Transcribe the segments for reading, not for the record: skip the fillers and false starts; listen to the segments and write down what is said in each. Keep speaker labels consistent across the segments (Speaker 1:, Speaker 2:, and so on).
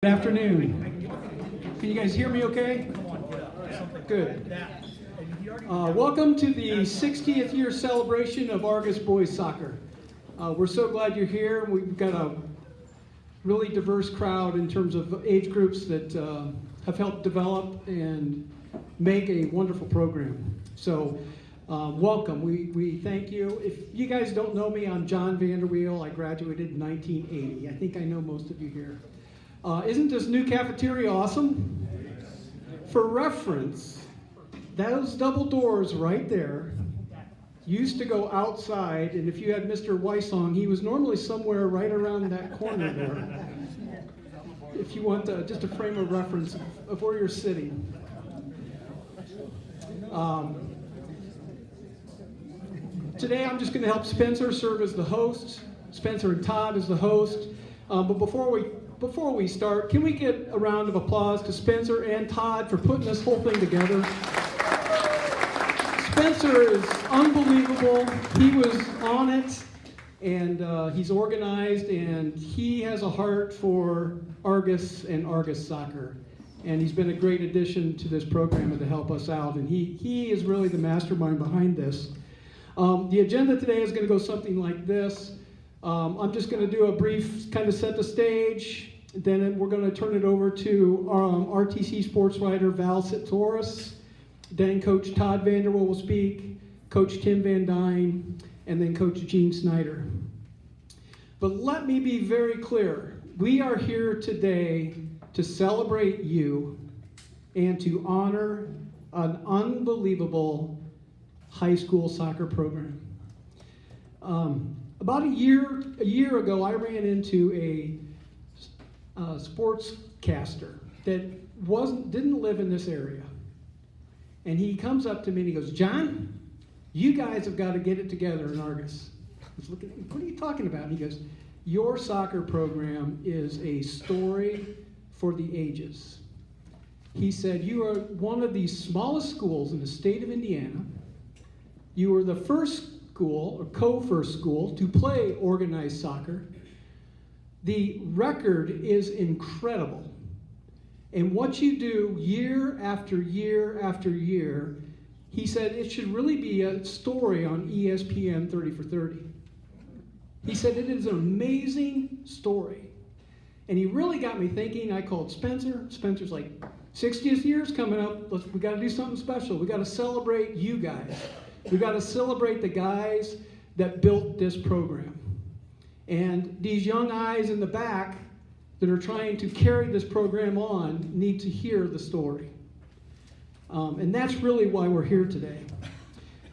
Speaker 1: Good afternoon. Can you guys hear me okay? Good. Welcome to the 60th year celebration of Argos boys soccer. We're so glad you're here. We've got a really diverse crowd in terms of age groups that have helped develop and make a wonderful program. So welcome. We thank you. If you guys don't know me, I'm Jon Van Der Weele. I graduated in 1980. I think I know most of you here. Isn't this new cafeteria awesome? For reference, those double doors right there used to go outside, and if you had Mr. Weissong, he was normally somewhere right around that corner there. If you want just a frame of reference of where you're sitting. Today I'm just going to help Spencer serve as the host. Spencer and Todd as the host. But before we start, can we get a round of applause to Spencer and Todd for putting this whole thing together? Spencer is unbelievable. He was on it, and he's organized, and he has a heart for Argos and Argos soccer. And he's been a great addition to this program and to help us out. And he is really the mastermind behind this. The agenda today is going to go something like this. I'm just going to do a brief kind of set the stage. Then we're going to turn it over to RTC sports writer Val Tsoutsouris. Then Coach Todd Van Der Weele will speak, Coach Tim VanDuyne, and then Coach Eugene Snyder. But let me be very clear. We are here today to celebrate you and to honor an unbelievable high school soccer program. About a year ago, I ran into a sportscaster that didn't live in this area. And he comes up to me and he goes, "John, you guys have got to get it together in Argos." I was looking, "What are you talking about?" And he goes, "Your soccer program is a story for the ages." He said, "You are one of the smallest schools in the state of Indiana. You were the first school, or co-first school, to play organized soccer. The record is incredible. And what you do year after year after year," he said, "it should really be a story on ESPN 30 for 30. He said, "It is an amazing story." And he really got me thinking. I called Spencer. Spencer's like, 60th year's coming up. We got to do something special. We got to celebrate you guys. We got to celebrate the guys that built this program. And these young eyes in the back that are trying to carry this program on need to hear the story. And that's really why we're here today.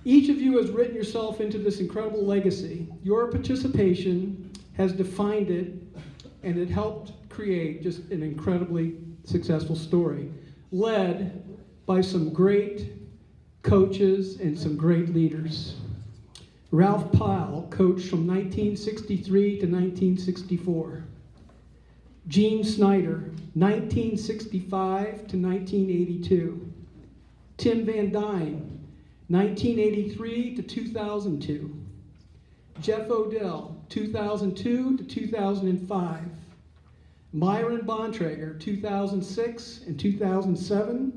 Speaker 1: Each of you has written yourself into this incredible legacy. Your participation has defined it, and it helped create just an incredibly successful story, led by some great coaches and some great leaders. Ralph Pyle coached from 1963 to 1964. Gene Snyder, 1965 to 1982. Tim VanDuyne, 1983 to 2002. Jeff Odell, 2002 to 2005. Myron Bontrager, 2006 and 2007.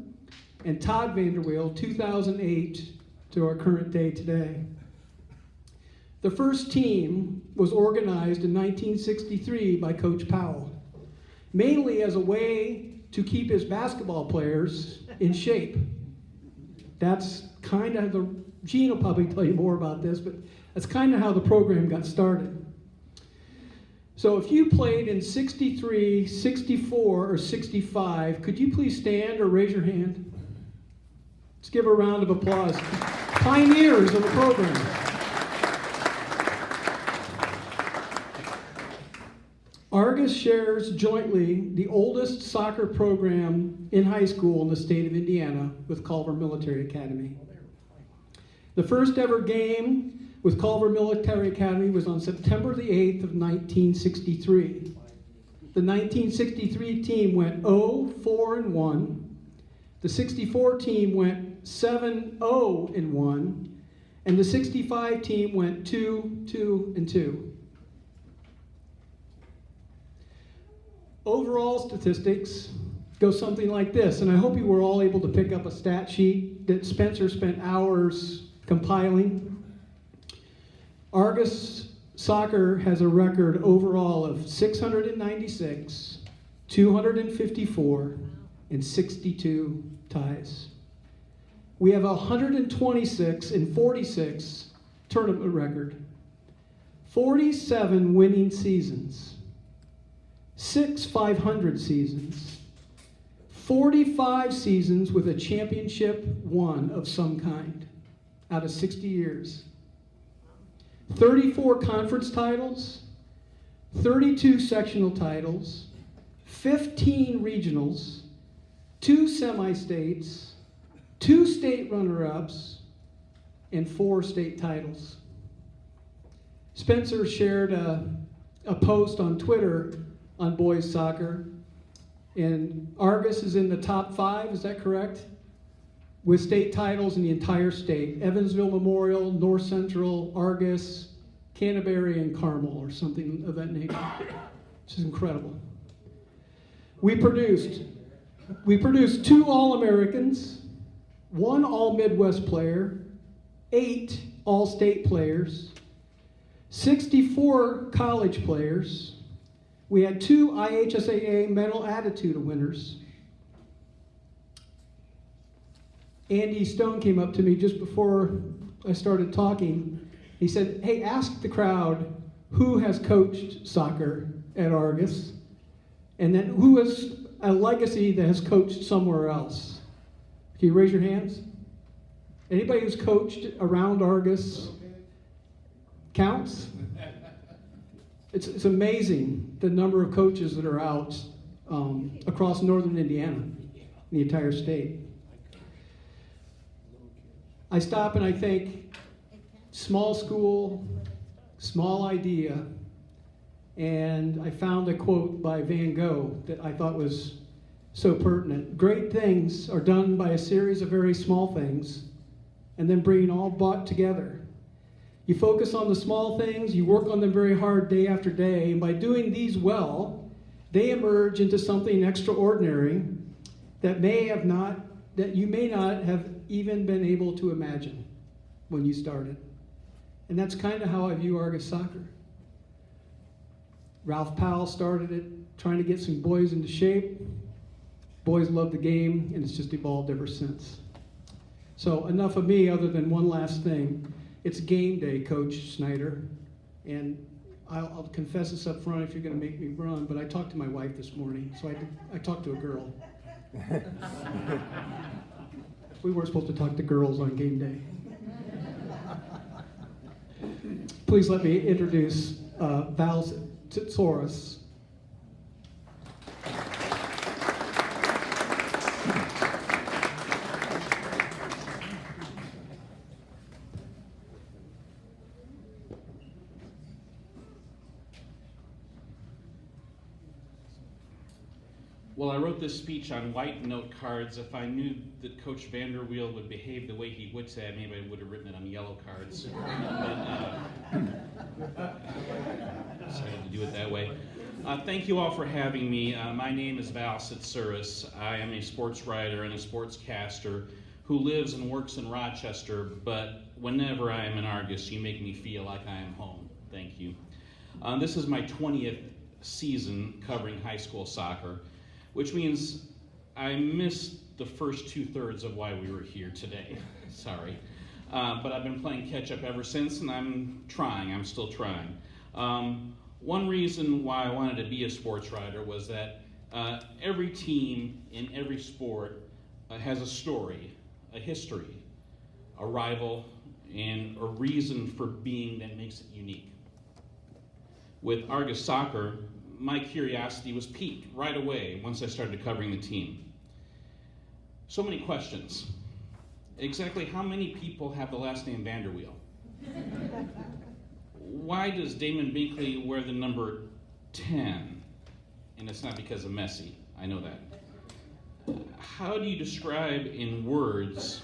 Speaker 1: And Todd Van Der Weele, 2008 to our current day today. The first team was organized in 1963 by Coach Powell, mainly as a way to keep his basketball players in shape. That's kind of Gene will probably tell you more about this, but that's kind of how the program got started. So if you played in 63, 64, or 65, could you please stand or raise your hand? Let's give a round of applause. Pioneers of the program. Argos shares jointly the oldest soccer program in high school in the state of Indiana with Culver Military Academy. The first ever game with Culver Military Academy was on September the 8th of 1963. The 1963 team went 0-4-1. The 64 team went 7-0-1. And the 65 team went 2-2-2. Overall statistics go something like this, and I hope you were all able to pick up a stat sheet that Spencer spent hours compiling. Argos soccer has a record overall of 696, 254, and 62 ties. We have 126 and 46 tournament record, 47 winning seasons, 6 500 seasons, 45 seasons with a championship won of some kind out of 60 years, 34 conference titles, 32 sectional titles, 15 regionals, 2 semi-states, 2 state runner-ups, and 4 state titles. Spencer shared a post on Twitter on boys soccer, and Argos is in the top 5, is that correct? With state titles in the entire state. Evansville Memorial, North Central, Argos, Canterbury, and Carmel, or something of that nature. Which is incredible. We produced 2 All-Americans, 1 All-Midwest player, 8 All-State players, 64 college players. We had 2 IHSAA Mental Attitude winners. Andy Stone came up to me just before I started talking. He said, hey, ask the crowd who has coached soccer at Argos, and then who has a legacy that has coached somewhere else. Can you raise your hands? Anybody who's coached around Argos counts? It's amazing the number of coaches that are out across northern Indiana, the entire state. I stop and I think, small school, small idea, and I found a quote by Van Gogh that I thought was so pertinent. Great things are done by a series of very small things, and then bringing all brought together. You focus on the small things, you work on them very hard day after day, and by doing these well, they emerge into something extraordinary that you may not have even been able to imagine when you started. And that's kind of how I view Argos soccer. Ralph Powell started it trying to get some boys into shape. Boys love the game, and it's just evolved ever since. So enough of me, other than one last thing. It's game day, Coach Snyder, and I'll confess this up front if you're going to make me run, but I talked to my wife this morning, so I talked to a girl. We weren't supposed to talk to girls on game day. Please let me introduce Val Tsoutsouris.
Speaker 2: Well, I wrote this speech on white note cards. If I knew that Coach Van Der Weele would behave the way he would say, maybe I would have written it on yellow cards. Decided to do it that way. Thank you all for having me. My name is Val Tsoutsouris. I am a sports writer and a sportscaster who lives and works in Rochester, but whenever I am in Argos, you make me feel like I am home. Thank you. This is my 20th season covering high school soccer, which means I missed the first 2/3 of why we were here today. Sorry. But I've been playing catch up ever since, and I'm still trying. One reason why I wanted to be a sports writer was that every team in every sport has a story, a history, a rival, and a reason for being that makes it unique. With Argos soccer, my curiosity was piqued right away once I started covering the team. So many questions. Exactly how many people have the last name Van Der Weele? Why does Damon Binkley wear the number 10? And it's not because of Messi, I know that. How do you describe in words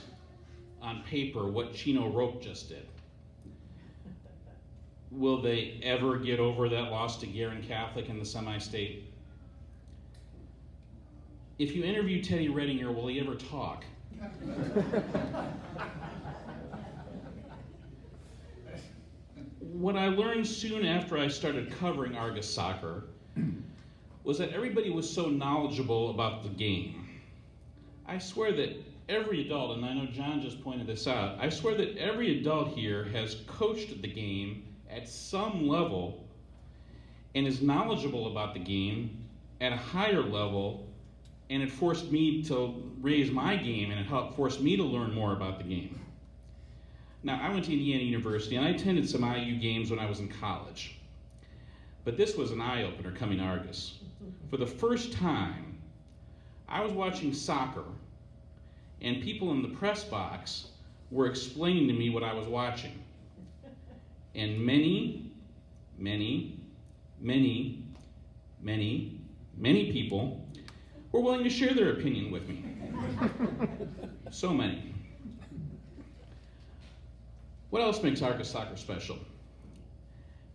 Speaker 2: on paper what Chino Roque just did? Will they ever get over that loss to Guerin Catholic in the semi-state? if you interview Teddy Redinger, will he ever talk? What I learned soon after I started covering Argos soccer was that everybody was so knowledgeable about the game. I swear that every adult, and I know John just pointed this out, I swear that every adult here has coached the game at some level and is knowledgeable about the game at a higher level, and it forced me to raise my game, and it helped force me to learn more about the game. Now, I went to Indiana University, and I attended some IU games when I was in college. But this was an eye-opener coming to Argos. For the first time, I was watching soccer, and people in the press box were explaining to me what I was watching. And many people were willing to share their opinion with me. So many. What else makes Argos soccer special?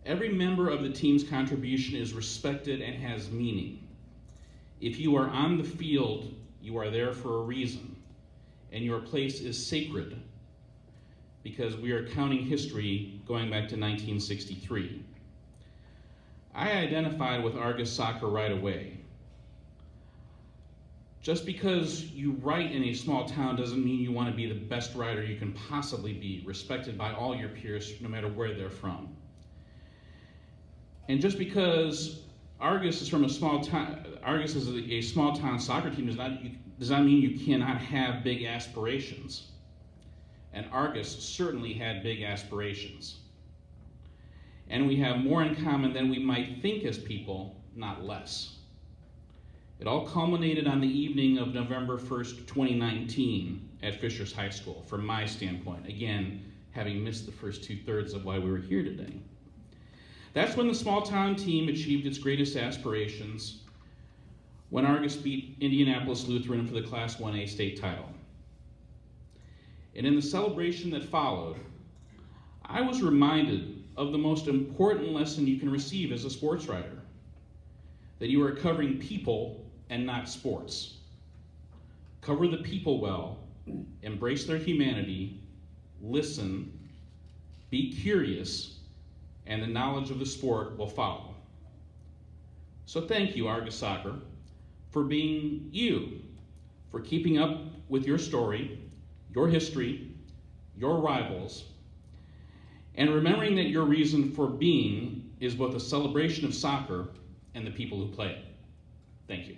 Speaker 2: Every member of the team's contribution is respected and has meaning. If you are on the field, you are there for a reason, and your place is sacred because we are counting history going back to 1963. I identified with Argos soccer right away. Just because you write in a small town doesn't mean you want to be the best writer you can possibly be, respected by all your peers, no matter where they're from. And just because Argos is from a small town, Argos is a small town soccer team does not mean you cannot have big aspirations. And Argos certainly had big aspirations. And we have more in common than we might think as people, not less. It all culminated on the evening of November 1st, 2019 at Fishers High School, from my standpoint. Again, having missed the first 2/3 of why we were here today. That's when the small town team achieved its greatest aspirations, when Argos beat Indianapolis Lutheran for the Class 1A state title. And in the celebration that followed, I was reminded of the most important lesson you can receive as a sports writer, that you are covering people and not sports. Cover the people well, embrace their humanity, listen, be curious, and the knowledge of the sport will follow. So thank you, Argos Soccer, for being you, for keeping up with your story, your history, your rivals, and remembering that your reason for being is both a celebration of soccer and the people who play it. Thank you.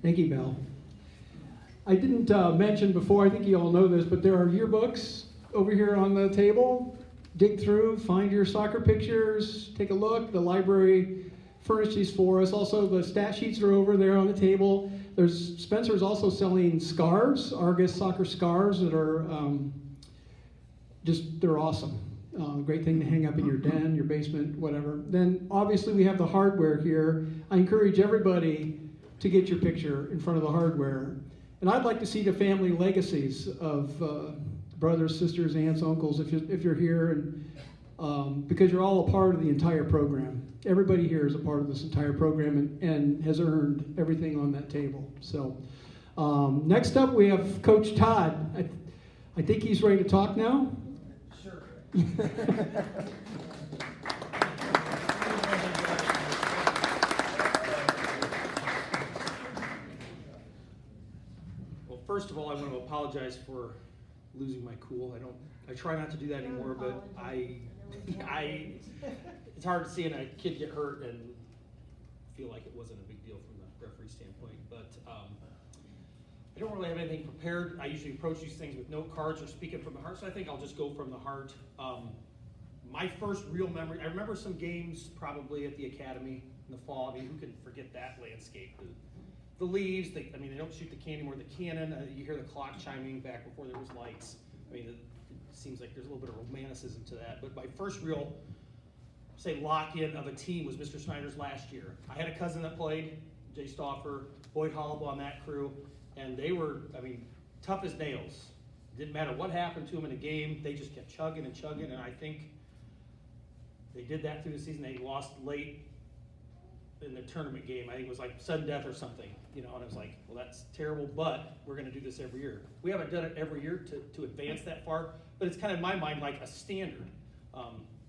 Speaker 1: Thank you, Val. I didn't mention before, I think you all know this, but there are yearbooks over here on the table. Dig through, find your soccer pictures, take a look. The library furnished these for us. Also, the stat sheets are over there on the table. Spencer's also selling scarves, Argos soccer scarves that are they're awesome. Great thing to hang up in your den, your basement, whatever. Then obviously we have the hardware here. I encourage everybody to get your picture in front of the hardware. And I'd like to see the family legacies of brothers, sisters, aunts, uncles, if you're here, and because you're all a part of the entire program. Everybody here is a part of this entire program and has earned everything on that table. So next up we have Coach Todd. I think he's ready to talk now.
Speaker 3: Sure. Well, first of all, I want to apologize for losing my cool. I try not to do that anymore, but it's hard to see a kid get hurt and feel like it wasn't a big deal from the referee standpoint. But I don't really have anything prepared. I usually approach these things with note cards or speaking from the heart, so I think I'll just go from the heart. My first real memory, I remember some games probably at the academy in the fall. I mean, who can forget that landscape? The leaves, they don't shoot the can anymore. The cannon, you hear the clock chiming back before there was lights. I mean, it seems like there's a little bit of romanticism to that. But my first real, say, lock-in of a team was Mr. Snyder's last year. I had a cousin that played, Jay Stauffer, Boyd Hollabo on that crew, and they were, tough as nails. Didn't matter what happened to them in the game, they just kept chugging and chugging, and I think they did that through the season. They lost late in the tournament game. I think it was like sudden death or something, and I was like, well, that's terrible, but we're gonna do this every year. We haven't done it every year to advance that far, but it's kind of in my mind like a standard.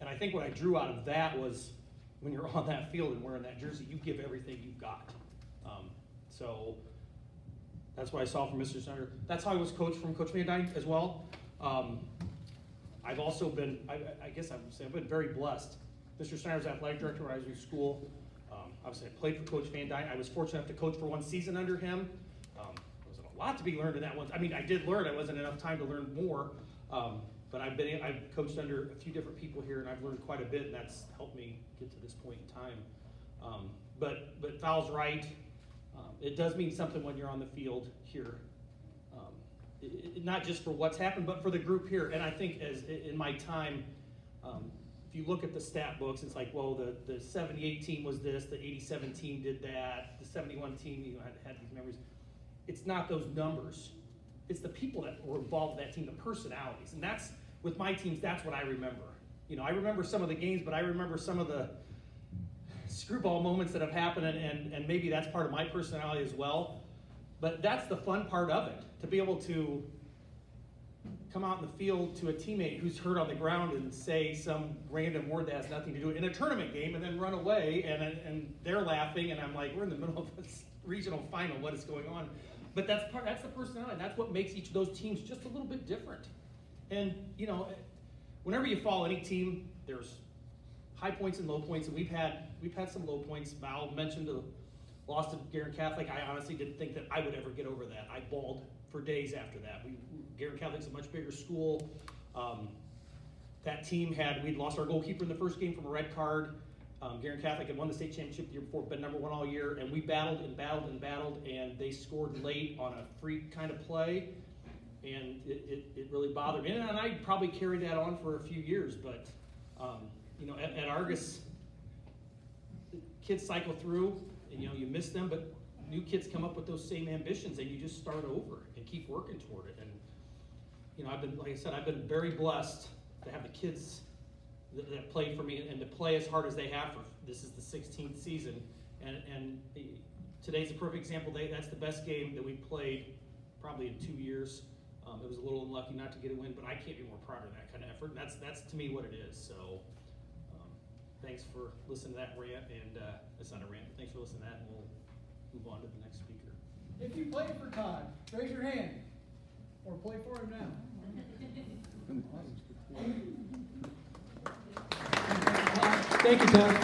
Speaker 3: And I think what I drew out of that was when you're on that field and wearing that jersey, you give everything you've got. So that's what I saw from Mr. Snyder. That's how I was coached from Coach VanDuyne as well. I've also been, I guess I would say, I've been very blessed. Mr. Snyder's athletic director when I was in school. Obviously, I played for Coach VanDuyne. I was fortunate enough to coach for one season under him. There wasn't a lot to be learned in that one. I mean, I did learn. It wasn't enough time to learn more. But I've coached under a few different people here, and I've learned quite a bit, and that's helped me get to this point in time. But Val's right. It does mean something when you're on the field here. Not just for what's happened, but for the group here. And I think as in my time, if you look at the stat books, it's like, well, the 78 team was this, the 87 team did that, the 71 team had these memories. It's not those numbers. It's the people that were involved in that team, the personalities. And that's, with my teams, that's what I remember. I remember some of the games, but I remember some of the screwball moments that have happened, and maybe that's part of my personality as well. But that's the fun part of it, to be able to come out in the field to a teammate who's hurt on the ground and say some random word that has nothing to do in a tournament game, and then run away, and they're laughing, and I'm like, we're in the middle of this regional final, what is going on? But that's the personality. That's what makes each of those teams just a little bit different. And whenever you follow any team, there's high points and low points, and we've had some low points. Val mentioned the loss to Guerin Catholic. I honestly didn't think that I would ever get over that. I bawled for days after that. Guerin Catholic's a much bigger school. That team we'd lost our goalkeeper in the first game from a red card. Guerin Catholic had won the state championship the year before, been number one all year, and we battled and battled and battled, and they scored late on a freak kind of play, and it really bothered me. And I probably carried that on for a few years, but at Argos, kids cycle through, and you miss them, but new kids come up with those same ambitions, and you just start over and keep working toward it. And I've been, like I said, I've been very blessed to have the kids that played for me and to play as hard as they have for, this is the 16th season, and today's a perfect example. That's the best game that we've played probably in 2 years. It was a little unlucky not to get a win, but I can't be more proud of that kind of effort, and that's to me what it is. So thanks for listening to that rant, and it's not a rant, but thanks for listening to that, and we'll move on to the next speaker.
Speaker 4: If you played for Todd, raise your hand, or play for him now.
Speaker 1: Thank you, Todd.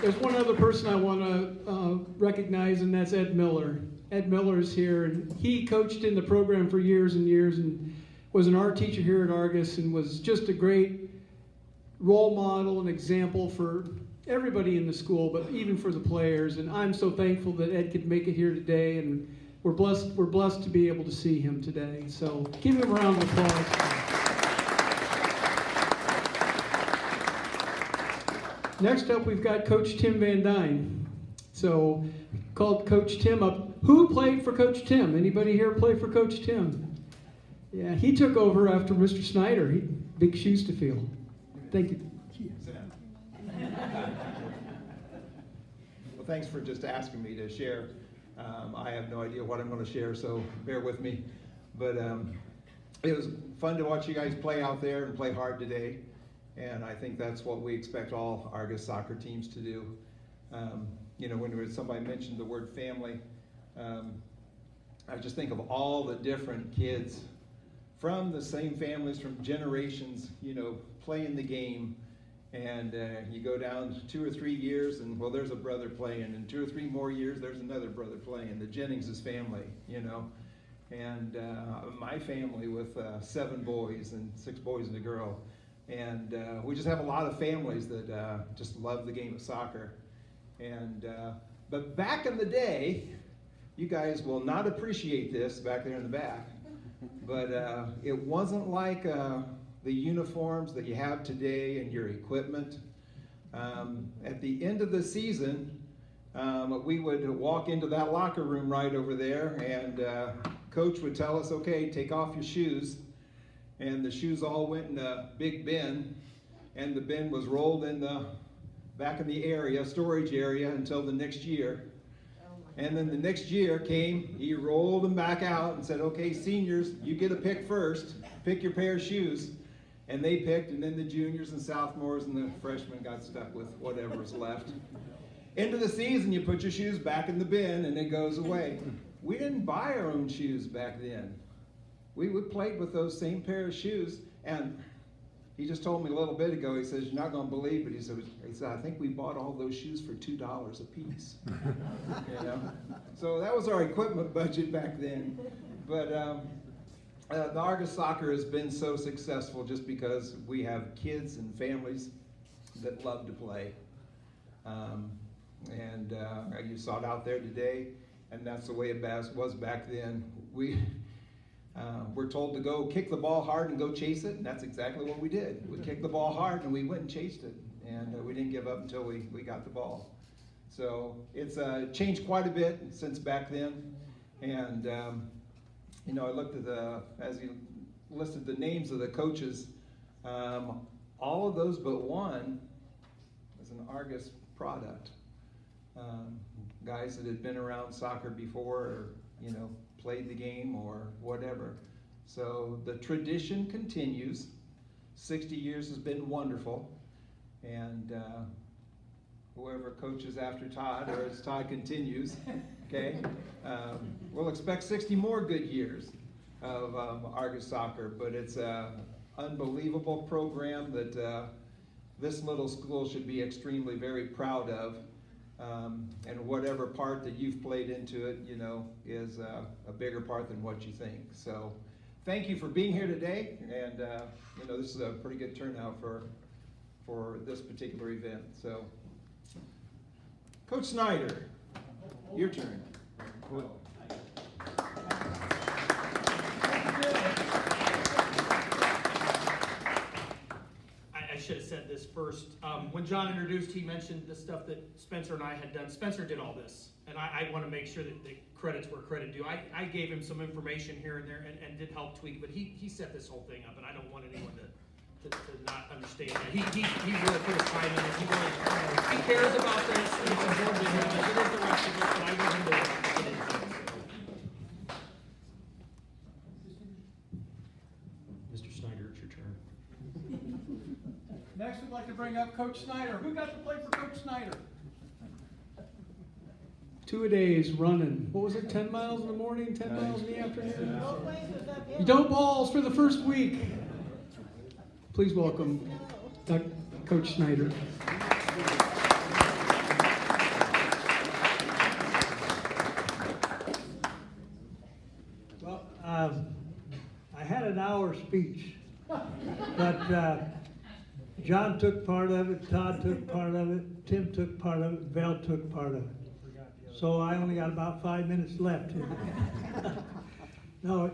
Speaker 1: There's one other person I want to recognize, and that's Ed Miller. Ed Miller is here, and he coached in the program for years and years, and was an art teacher here at Argos, and was just a great role model and example for everybody in the school, but even for the players. And I'm so thankful that Ed could make it here today, and we're blessed to be able to see him today. So give him a round of applause. Next up, we've got Coach Tim VanDuyne. So called Coach Tim up. Who played for Coach Tim? Anybody here play for Coach Tim? Yeah, he took over after Mr. Snyder. Big shoes to fill. Thank you.
Speaker 5: Well, thanks for just asking me to share. I have no idea what I'm going to share, so bear with me. But it was fun to watch you guys play out there and play hard today. And I think that's what we expect all Argos soccer teams to do. When somebody mentioned the word family, I just think of all the different kids from the same families, from generations, playing the game. And you go down 2 or 3 years, and well, there's a brother playing. And 2 or 3 more years, there's another brother playing. The Jennings' family, And my family with 7 boys and 6 boys and a girl. And we just have a lot of families that just love the game of soccer. And but back in the day, you guys will not appreciate this back there in the back, but it wasn't like the uniforms that you have today and your equipment. At the end of the season, we would walk into that locker room right over there, and coach would tell us, okay, take off your shoes. And the shoes all went in a big bin, and the bin was rolled in the back in the area, storage area, until the next year. And then the next year came, he rolled them back out and said, okay, seniors, you get a pick first, pick your pair of shoes. And they picked, and then the juniors and sophomores and the freshmen got stuck with whatever's left. End of the season, you put your shoes back in the bin, and it goes away. We didn't buy our own shoes back then. We played with those same pair of shoes, and he just told me a little bit ago, he says, you're not going to believe it. He said, I think we bought all those shoes for $2 a piece. You know? So that was our equipment budget back then. But the Argos soccer has been so successful just because we have kids and families that love to play. You saw it out there today, and that's the way it was back then. We're told to go kick the ball hard and go chase it, and that's exactly what we did. We kicked the ball hard and we went and chased it, and we didn't give up until we got the ball. So it's changed quite a bit since back then, and you know, I looked at as you listed the names of the coaches, all of those but one was an Argos product. Guys that had been around soccer before, or, you know, played the game or whatever. So the tradition continues. 60 years has been wonderful. And whoever coaches after Todd, or as Todd continues, okay, we'll expect 60 more good years of Argos soccer. But it's an unbelievable program that this little school should be extremely very proud of. And whatever part that you've played into it, you know, is a bigger part than what you think. So thank you for being here today, and you know, this is a pretty good turnout for this particular event. So Coach Snyder, your turn.
Speaker 3: I should have said this first. When John introduced, he mentioned the stuff that Spencer and I had done. Spencer did all this, and I want to make sure that the credit's where credit due. I gave him some information here and there and did help tweak, but he set this whole thing up, and I don't want anyone to not understand that. He really put his time in it. He cares about this, and it's important to him, as it is the rest of us, but I want him to get into it. Mr. Snyder, it's your turn.
Speaker 4: Next, we'd like to bring up Coach Snyder. Who got to play for Coach Snyder?
Speaker 1: 2-a-days running. What was it, 10 miles in the morning, 10 miles in the afternoon? You don't balls for the first week. Please welcome Coach Snyder.
Speaker 6: Well, I had an hour speech, but John took part of it, Todd took part of it, Tim took part of it, Val took part of it. So I only got about 5 minutes left. No,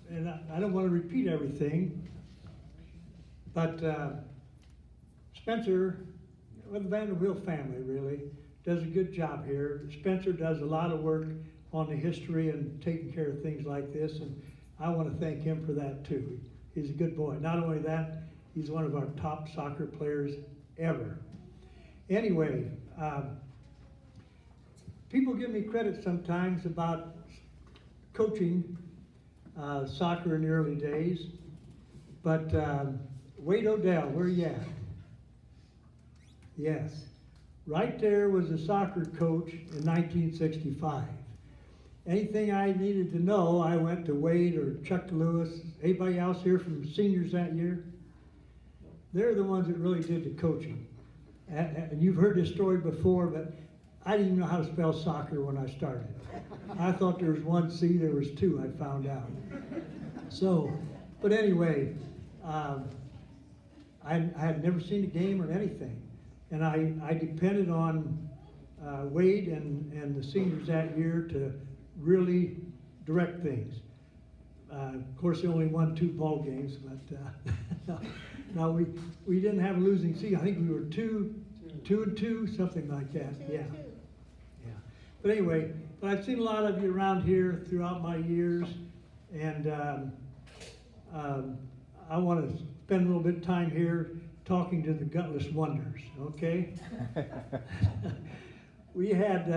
Speaker 6: and I don't want to repeat everything, but Spencer, with the Van Der Weele family really, does a good job here. Spencer does a lot of work on the history and taking care of things like this, and I want to thank him for that too. He's a good boy. Not only that, he's one of our top soccer players ever. Anyway, people give me credit sometimes about coaching soccer in the early days, but Wade Odell, where you at? Yes, right there was a soccer coach in 1965. Anything I needed to know, I went to Wade or Chuck Lewis. Anybody else here from seniors that year? They're the ones that really did the coaching. And you've heard this story before, but I didn't even know how to spell soccer when I started. I thought there was one C, there was two, I found out. So, but anyway, I had never seen a game or anything. And I depended on Wade and the seniors that year to really direct things. Of course, they only won 2 ball games, but no, we didn't have a losing season. I think we were 2-2, something like that. Yeah. But anyway, but I've seen a lot of you around here throughout my years, and I want to spend a little bit of time here talking to the gutless wonders, okay? We had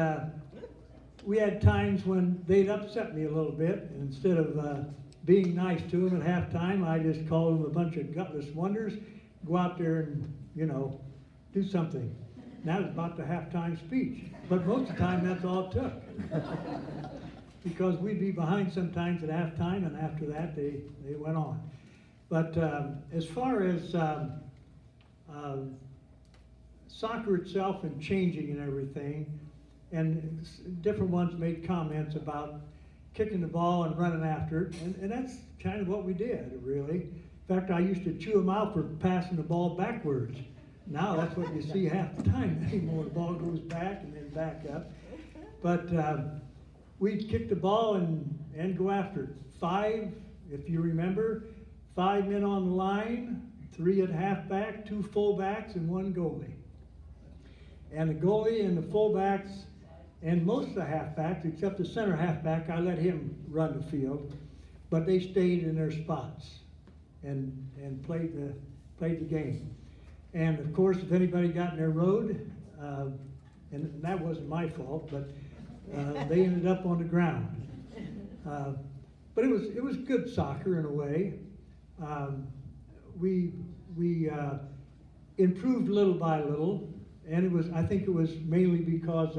Speaker 6: times when they'd upset me a little bit, and instead of being nice to them at halftime, I just called them a bunch of gutless wonders, go out there and, you know, do something. And that was about the halftime speech. But most of the time, that's all it took. Because we'd be behind sometimes at halftime, and after that, they went on. But as far as soccer itself and changing and everything, and different ones made comments about kicking the ball and running after it, and that's kind of what we did, really. In fact, I used to chew them out for passing the ball backwards. Now that's what you see half the time anymore. The ball goes back and then back up. But we'd kick the ball and go after it. 5, if you remember, 5 men on the line, 3 at halfback, 2 fullbacks, and 1 goalie. And the goalie and the fullbacks and most of the halfbacks, except the center halfback, I let him run the field, but they stayed in their spots and played the game. And of course, if anybody got in their road, and that wasn't my fault, but they ended up on the ground. But it was good soccer in a way. We improved little by little, and I think it was mainly because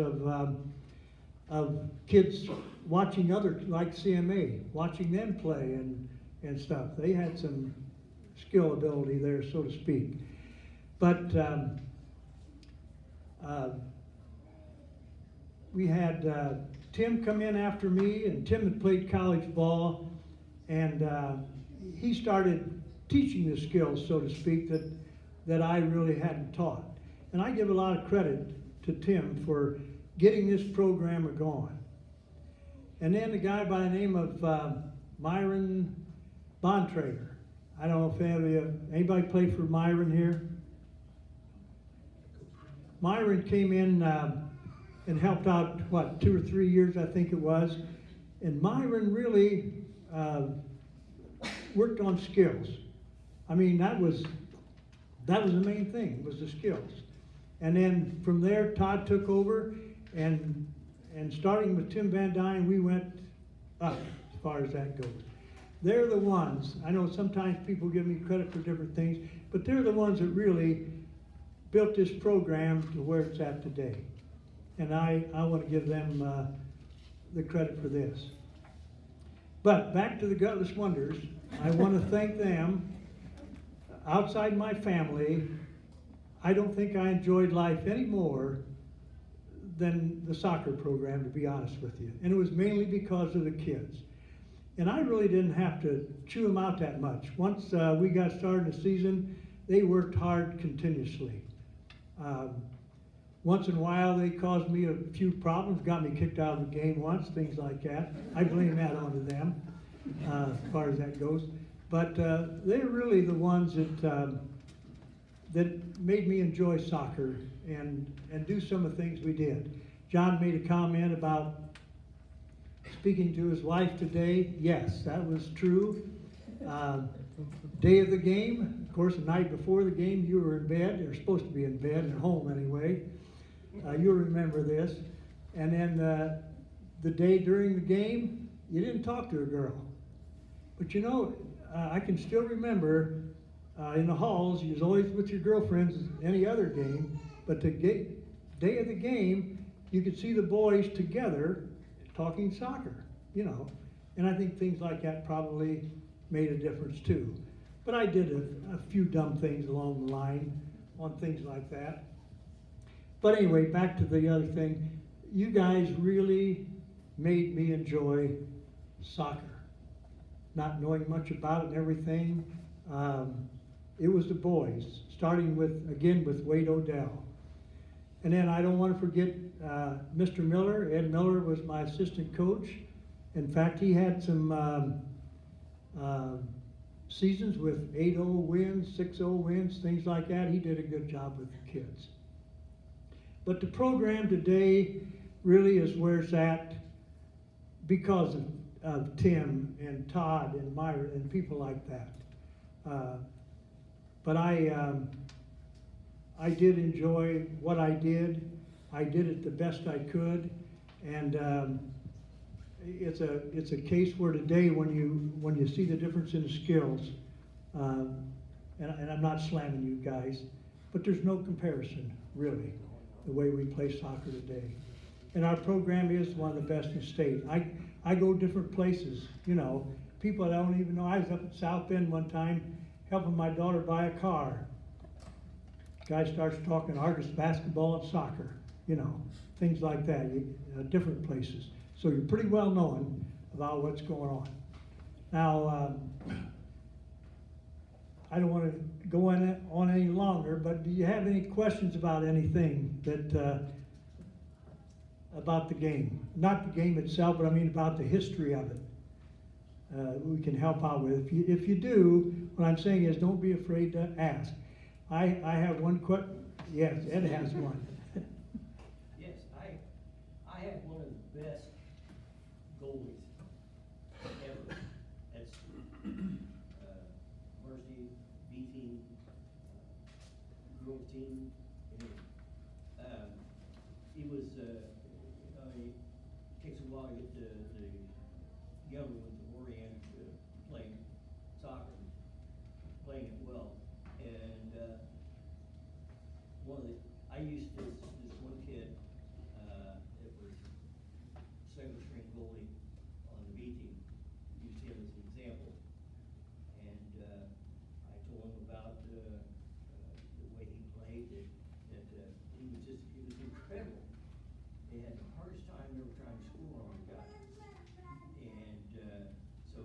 Speaker 6: of kids watching others like CMA, watching them play and stuff. They had some skill ability there, so to speak. But we had Tim come in after me, and Tim had played college ball, and he started teaching the skills, so to speak, that I really hadn't taught. And I give a lot of credit to Tim for getting this program going. And then a guy by the name of Myron Bontrager. I don't know if anybody play for Myron here? Myron came in and helped out, 2 or 3 years, I think it was. And Myron really worked on skills. I mean, that was the main thing, was the skills. And then from there, Todd took over, and starting with Tim VanDuyne, we went up as far as that goes. They're the ones, I know sometimes people give me credit for different things, but they're the ones that really built this program to where it's at today. And I want to give them the credit for this. But back to the Gutless Wonders, I want to thank them. Outside my family, I don't think I enjoyed life any more than the soccer program, to be honest with you. And it was mainly because of the kids. And I really didn't have to chew them out that much. Once we got started in the season, they worked hard continuously. Once in a while, they caused me a few problems, got me kicked out of the game once, things like that. I blame that onto them, as far as that goes. But they're really the ones that made me enjoy soccer and do some of the things we did. John made a comment about speaking to his wife today. Yes, that was true. Day of the game, of course, the night before the game, you were in bed, or supposed to be in bed, at home anyway. You'll remember this. And then the day during the game, you didn't talk to a girl. But you know, I can still remember in the halls, you was always with your girlfriends any other game, but the day of the game, you could see the boys together talking soccer, you know. And I think things like that probably made a difference too. But I did a few dumb things along the line on things like that. But anyway, back to the other thing. You guys really made me enjoy soccer. Not knowing much about it and everything. It was the boys, starting with Wade Odell. And then I don't want to forget Mr. Miller. Ed Miller was my assistant coach. In fact, he had some seasons with 8-0 wins, 6-0 wins, things like that. He did a good job with the kids. But the program today, really is where it's at because of Tim and Todd and Myra and people like that. But I did enjoy what I did. I did it the best I could, and it's a case where today when you see the difference in the skills, and I'm not slamming you guys, but there's no comparison really the way we play soccer today. And our program is one of the best in the state. I go different places, you know, people that I don't even know. I was up at South Bend one time helping my daughter buy a car. Guy starts talking Argos basketball and soccer, you know, things like that, different places. So you're pretty well known about what's going on. Now, I don't want to go on any longer, but do you have any questions about anything that, about the game? Not the game itself, but I mean about the history of it. We can help out with. If you do, what I'm saying is don't be afraid to ask. I have one question. Yes, Ed has one.
Speaker 7: Yes, I have one of the best goalies ever. That's varsity, B team, girls team. It was, it takes a while to get the younger ones to orient to playing soccer, playing it well. And I used this one kid that was second string goalie on the B team. Used him as an example, and I told him about the way he played. That he was incredible. They had the hardest time ever trying to score on the guy. And so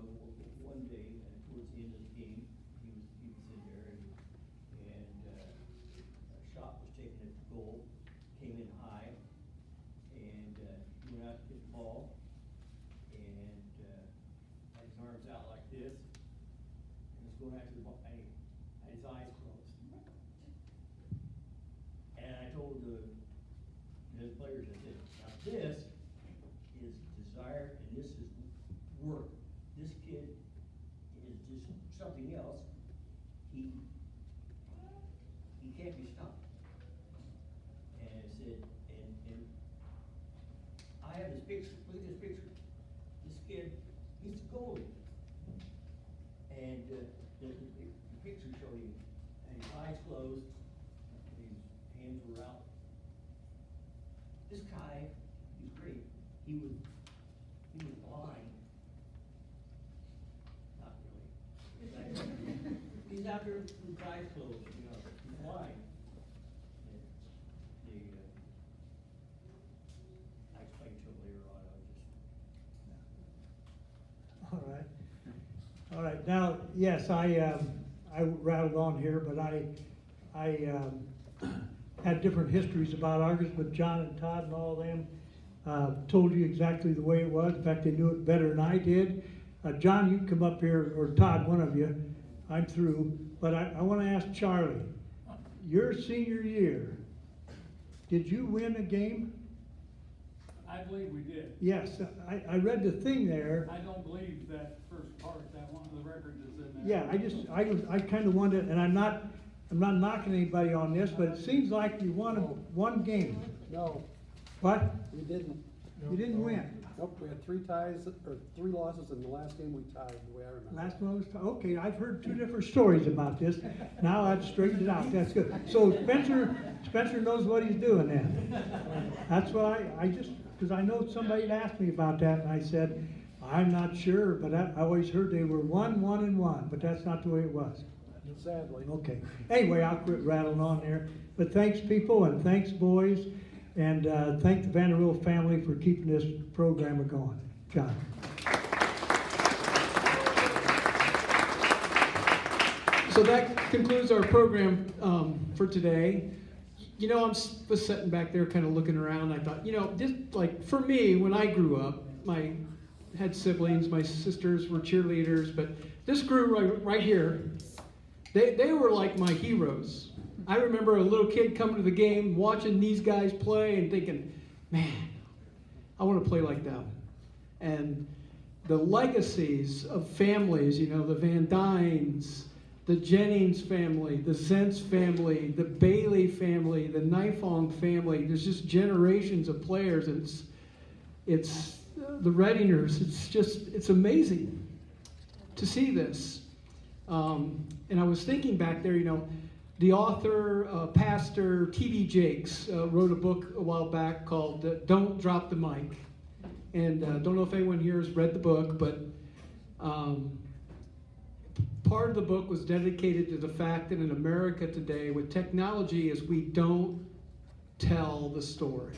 Speaker 7: one day, towards the end of the game, he was in there, and a shot was taken at the goal, came in high, and he went out to get the ball, and had his arms out like this, and was going after the ball, and he had his eyes closed. And I told the players, I said, now this is desire and this is work. This kid is just something else. He can't be stopped. And I said, and I have this picture, look at this picture. This kid, he's the goalie. And the picture showed him, and his eyes closed, and his hands were out. This guy, he's great. He was blind. Not really. He's out there with his eyes closed, you know, he's blind. I explained to him later on,
Speaker 6: All right. Now, yes, I rattled on here, but I had different histories about Argos with John and Todd and all of them. Told you exactly the way it was. In fact, they knew it better than I did. John, you can come up here, or Todd, one of you. I'm through. But I want to ask Charlie, your senior year, did you win a game?
Speaker 8: I believe we did.
Speaker 6: Yes, I read the thing there.
Speaker 8: I don't believe that first part, that one of the records is in there.
Speaker 6: Yeah, I kind of wanted, and I'm not knocking anybody on this, but it seems like you won one game.
Speaker 9: No,
Speaker 6: What?
Speaker 9: we didn't.
Speaker 6: You didn't win.
Speaker 9: Nope, we had 3 ties, or 3 losses, and the last game we tied, the way I remember.
Speaker 6: Last one was, okay, I've heard 2 different stories about this. Now I've straightened it out. That's good. So Spencer knows what he's doing then. That's why I just, because I know somebody had asked me about that, and I said, I'm not sure, but I always heard they were 1, 1, and 1, but that's not the way it was.
Speaker 9: Sadly.
Speaker 6: Okay. Anyway, I'll quit rattling on there. But thanks, people, and thanks, boys, and thank the Van Der Weele family for keeping this program going. John.
Speaker 1: So that concludes our program for today. You know, I was sitting back there kind of looking around. I thought, you know, just like for me, when I grew up, I had siblings, my sisters were cheerleaders, but this group right here, they were like my heroes. I remember a little kid coming to the game, watching these guys play and thinking, man, I want to play like them. And the legacies of families, you know, the VanDuynes, the Jennings family, the Zentz family, the Bailey family, the Nifong family. There's just generations of players. It's the Reddingers. It's amazing to see this. And I was thinking back there, you know, the author, pastor T.D. Jakes wrote a book a while back called Don't Drop the Mic. And don't know if anyone here has read the book, but part of the book was dedicated to the fact that in America today, with technology, is we don't tell the story.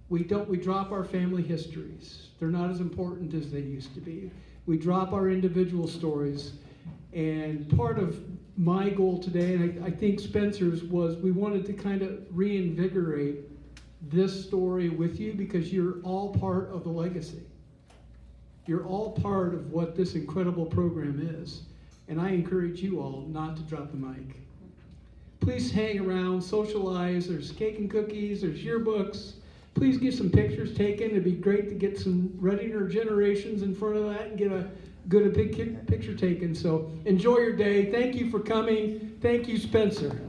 Speaker 1: We drop our family histories. They're not as important as they used to be. We drop our individual stories. And part of my goal today, and I think Spencer's, was we wanted to kind of reinvigorate this story with you because you're all part of the legacy. You're all part of what this incredible program is. And I encourage you all not to drop the mic. Please hang around, socialize. There's cake and cookies, there's yearbooks. Please get some pictures taken. It'd be great to get some Reddinger generations in front of that and get a big picture taken. So enjoy your day. Thank you for coming. Thank you, Spencer.